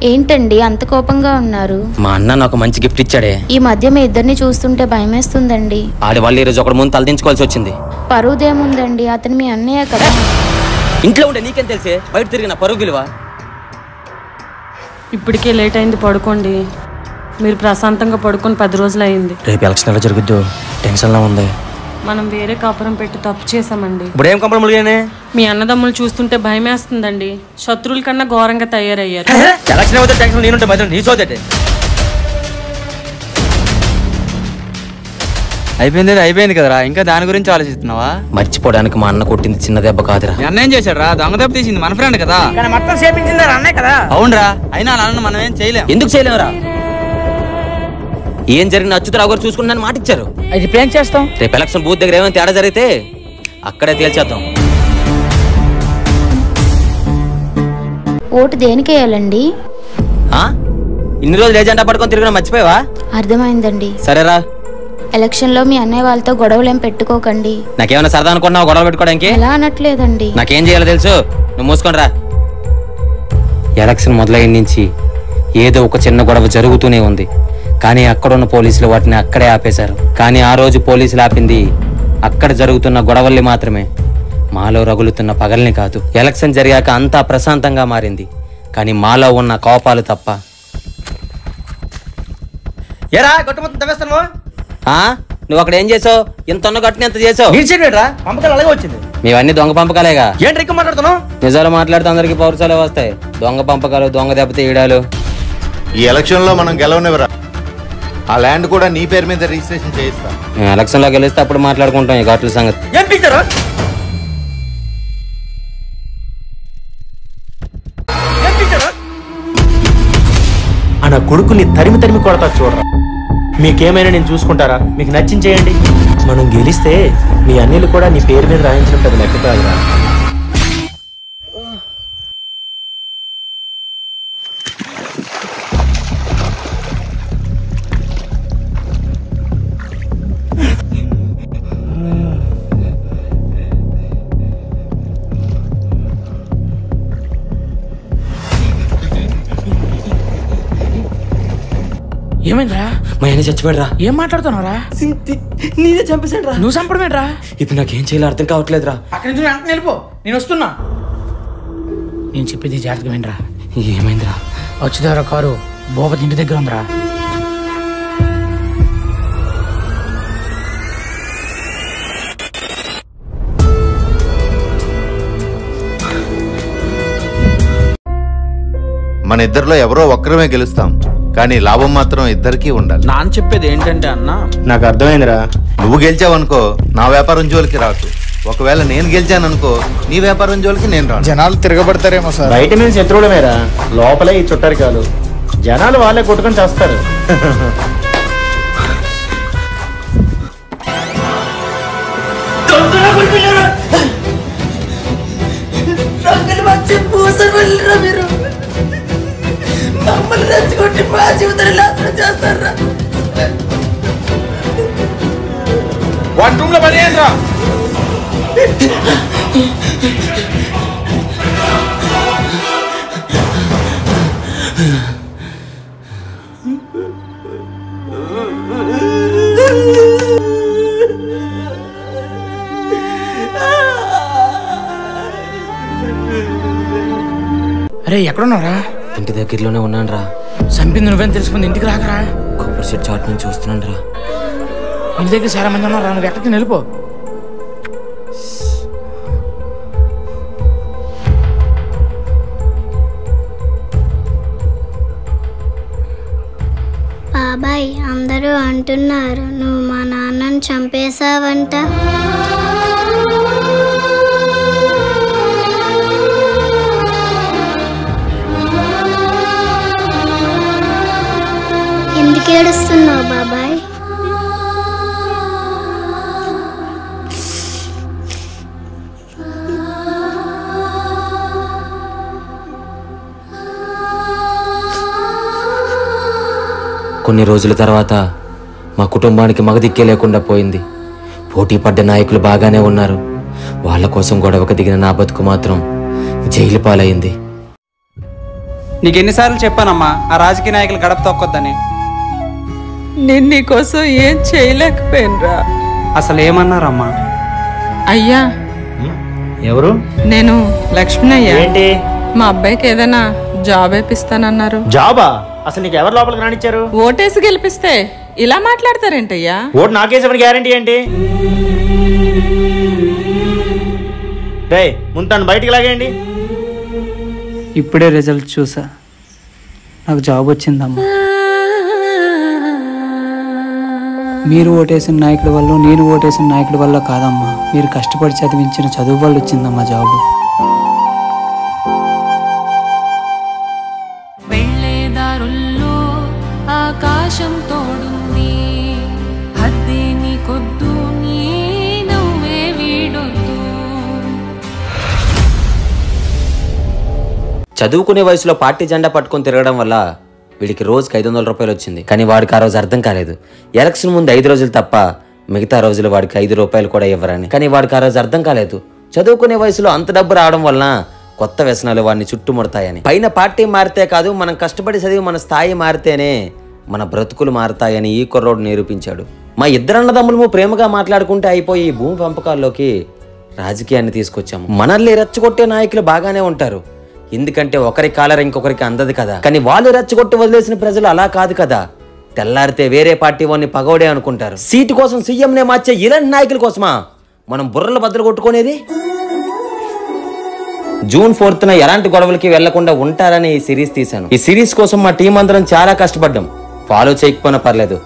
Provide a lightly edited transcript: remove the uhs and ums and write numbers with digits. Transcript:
ఏంటండి అంత కోపంగా ఉన్నారు? మా అన్న నాకు మంచి గిఫ్ట్ ఇచ్చాడే. ఈ మధ్య మీ ఇద్దరిని చూస్తుంటే భయమేస్తుందండి. ఆడి వాళ్ళు ఈరోజు ఒకటి ముందు తలదించుకోవాల్సి వచ్చింది. పరువుదేముందండి, అతను మీ అన్నయ్య కదా. ఇంట్లో ఉంటే నీకేం తెలిసే, బయట తిరిగిన పరువు విలువ. ఇప్పటికే లేట్ అయింది, పడుకోండి. మీరు ప్రశాంతంగా పడుకొని 10 రోజులు అయింది. రేపు ఎలక్షన్ ఎలా జరుగుద్దు, టెన్షన్లా ఉంది. మనం వేరే కాపురం పెట్టి తప్పు చేసామండి. ఇప్పుడు ఏం కంపలు ములిగానే? మీ అన్నదమ్ములు చూస్తుంటే భయమేస్తుందండి. శత్రువుల కన్నా ఘోరంగా తయారయ్యారు. ఎలక్షన్ అవుతే టెన్షన్ నేనుంటే మధ్య నీ సోదటే. అయిపోయింది కదరా, ఇంకా దాని గురించి ఆలోచిస్తున్నావా? మర్చిపోవడానికి మా అన్న కొట్టింది చిన్న దెబ్బ కాదురా. అన్నేం చేశాడు రా? దొంగ దెబ్బ తీసింది మన ఫ్రెండ్ కదా. మొత్తం చేపించింది అన్నే కదా. అవునరా, అయినా అన్న మనం ఏం చేయలేం. ఎందుకు చేయలేమురా? ఏం జరిగిన అచ్యుతరావు గారు చూసుకుంటానని మాట ఇచ్చారు. అది ప్లాన్ చేస్తాం. రేపు ఎలక్షన్ బూత్ దగ్గర ఏమైనా తేడా జరిగితే అక్కడే తేల్చేద్దాం. ఓటు దేనికి వేయాలండి? ఇన్ని రోజులు ఏజెండా పడుకొని తిరిగినా మర్చిపోయావా? అర్థమైందండి. సరేరా. ఎలక్షన్ లో మీ అన్నయ్య వాళ్ళతో గొడవలేం పెట్టుకోకండి. నాకేమైనా సరదా అనుకున్నావు గొడవ పెట్టుకోవడానికి? ఎలా అనట్లేదండి. నాకేం చేయాలో తెలుసు, నువ్వు మూసుకొని రా. ఎలక్షన్ మొదలైన నుంచి ఏదో ఒక చిన్న గొడవ జరుగుతూనే ఉంది. కానీ అక్కడున్న పోలీసులు వాటిని అక్కడే ఆపేశారు. కానీ ఆ రోజు పోలీసులు ఆపింది అక్కడ జరుగుతున్న గొడవల్ని మాత్రమే, మాలో రగులుతున్న పగల్ని కాదు. ఎలక్షన్ జరిగాక అంతా ప్రశాంతంగా మారింది, కానీ మాలో ఉన్న కోపాలు తప్ప. ఏరా గట్టుమొత్తం తవ్వేస్తాను. నువ్వు అక్కడ ఏం చేసావు? ఇంత గట్టుని ఎంత చేసావు? పంపకాలు అలాగే వచ్చింది. మేవన్నీ దొంగ పంపకాలేగా. ఏంటి ఎక్కువ మాట్లాడుతున్నావు? నిజాలు మాట్లాడితే అందరికి పౌరుషాలే వస్తాయి. దొంగ పంపకాలు, దొంగ దెబ్బతీయడాలు. ఈ ఎలక్షన్ లో మనం గెలవనివరా? ఆ ల్యాండ్ కూడా నీ పేరు మీద రిజిస్ట్రేషన్ చేయిస్తా. ఎలక్షన్ లో గెలిస్తే అప్పుడు మాట్లాడుకుంటాం ఈ ఘాట్ల సంగతి. నా కొడుకుని తరిమి తరిమి కొడతా చూడరా. మీకేమైనా నేను చూసుకుంటారా? మీకు నచ్చించేయండి. మనం గెలిస్తే మీ అన్నిలు కూడా నీ పేరు మీద రాయించడం పెద్ద లెక్క కాదురా. ఏమైందిరా? మా ఆయన చచ్చిపోయాడు రా. ఏం మాట్లాడుతున్నావురా? నేనే చంపేశాను రా. నువ్వు చంపడమేట్రా? ఇప్పుడు నాకేం చేయాలో అర్థం కావట్లేదురా. అక్కడి నుంచి వెంటనే వెళ్ళిపో, నేను వస్తున్నా. నేను చెప్పేది జాగ్రత్తగా వినరా. ఏమైందిరా? వచ్చేదారా కారు భూపతి ఇంటి దగ్గర ఉందిరా. మన ఇద్దరిలో ఎవరో ఒక్కరమే గెలుస్తాం, కానీ లాభం మాత్రం ఇద్దరికీ ఉండాలి. నాన్న చెప్పేది ఏంటంటే అన్న, నాకు అర్థమైందిరా. నువ్వు గెలిచావనుకో నా వ్యాపారం జోలికి రాకు. ఒకవేళ నేను గెలిచాననుకో నీ వ్యాపారం జోలికి నేను రాను. జనాలు తిరగబడతారేమో సార్. బయట మేము శత్రువులమేరా, లోపలే ఈ చుట్టరికాలు. జనాలు వాళ్ళే కొట్టుకొని చేస్తారు. మమ్మల్ని రెచ్చగొట్టి మా జీవితాన్ని నాశనం చేస్తారా? వన్ రూమ్ లో పడేయండిరా. అరే ఎక్కడున్నారా? ఇంటి దగ్గరలోనే ఉన్నాను రా. చంపింది నువ్వేం తెలుసుకుంది, ఇంటికి రాకరా. కొబ్బరి చెట్టు చాటు నుంచి చూస్తున్నాను రా. ఇంటి దగ్గర చాలా మంది ఉన్నారా, నువ్వు ఎక్కడికి వెళ్ళిపో. బాబాయ్, అందరూ అంటున్నారు నువ్వు మా నాన్నని చంపేశావంట. ఎందుకు ఏడుస్తున్నావు బాబాయ్? కొన్ని రోజుల తర్వాత మా కుటుంబానికి మగదిక్కే లేకుండా పోయింది. పోటీ పడ్డ నాయకులు బాగానే ఉన్నారు. వాళ్ళ కోసం గొడవకు దిగిన నా బతుకు మాత్రం జైలు పాలైంది. నీకెన్నిసార్లు చెప్పానమ్మా ఆ రాజకీయ నాయకులు గడప తొక్కొద్దని. నేను నీకోసం ఏం చేయలేకపోయినరా. అసలు ఏమన్నారమ్మా? అయ్యా, ఎవరు? నేను లక్ష్మణయ్య. ఏంటి? మా అబ్బాయికి ఏదైనా జాబ్ వేపిస్తానన్నారు. జాబా? అసలు నీకు ఎవరు లోపలికి రానిచ్చారు? ఓటేసి గెలిపిస్తే ఇలా మాట్లాడతారేంటయ్యా? ఓటు నాకేసేమని గ్యారంటీ ఏంటి? రే ముందు తను బయటికి లాగేయండి. ఇప్పుడే రిజల్ట్ చూసా, నాకు జాబ్ వచ్చిందమ్మా. మీరు ఓటేసిన నాయకుడి వల్ల, నేను ఓటేసిన నాయకుడి వల్ల కాదమ్మా, మీరు కష్టపడి చదివించిన చదువు వల్ల వచ్చిందమ్మా జాబు. వెళ్ళేదారుల్లో ఆకాశం తోడుంది, హద్దే నీకొద్దు, నీ నవ్వే వీడొద్దు. చదువుకునే వయసులో పార్టీ జెండా పట్టుకొని తిరగడం వల్ల వీడికి రోజుకి 500 రూపాయలు వచ్చింది. కానీ వాడికి ఆ రోజు అర్థం కాలేదు, ఎలక్షన్ ముందు 5 రోజులు తప్ప మిగతా రోజులు వాడికి 5 రూపాయలు కూడా ఇవ్వరని. కానీ వాడికి ఆ రోజు అర్థం కాలేదు, చదువుకునే వయసులో అంత డబ్బు రావడం వలన కొత్త వ్యసనాలు వాడిని చుట్టుముడతాయని. పైన పార్టీ మారితే కాదు, మనం కష్టపడి చదివి మన స్థాయి మారితేనే మన బ్రతుకులు మారతాయని ఈ కుర్రోడు నిరూపించాడు. మా ఇద్దరు అన్నదమ్ములము ప్రేమగా మాట్లాడుకుంటే అయిపోయి ఈ భూమి పంపకాల్లోకి రాజకీయాన్ని తీసుకొచ్చాము. మనల్ని రెచ్చగొట్టే నాయకులు బాగానే ఉంటారు, ఎందుకంటే ఒకరి కాలర్ ఇంకొకరికి అందదు కదా. కానీ వాళ్ళు రెచ్చగొట్టి వదిలేసిన ప్రజలు అలా కాదు కదా. తెల్లారితే వేరే పార్టీ వాడిని పగోడే అనుకుంటారు. సీటు కోసం సీఎంనే మార్చే ఇలాంటి నాయకుల కోసమా మనం బుర్రలు బద్దలు కొట్టుకునేది? జూన్ 4న ఎలాంటి గొడవలకి వెళ్లకుండా ఉంటారని ఈ సిరీస్ తీశాను. ఈ సిరీస్ కోసం మా టీం అందరం చాలా కష్టపడ్డాం. ఫాలో చేయకపోయినా పర్లేదు,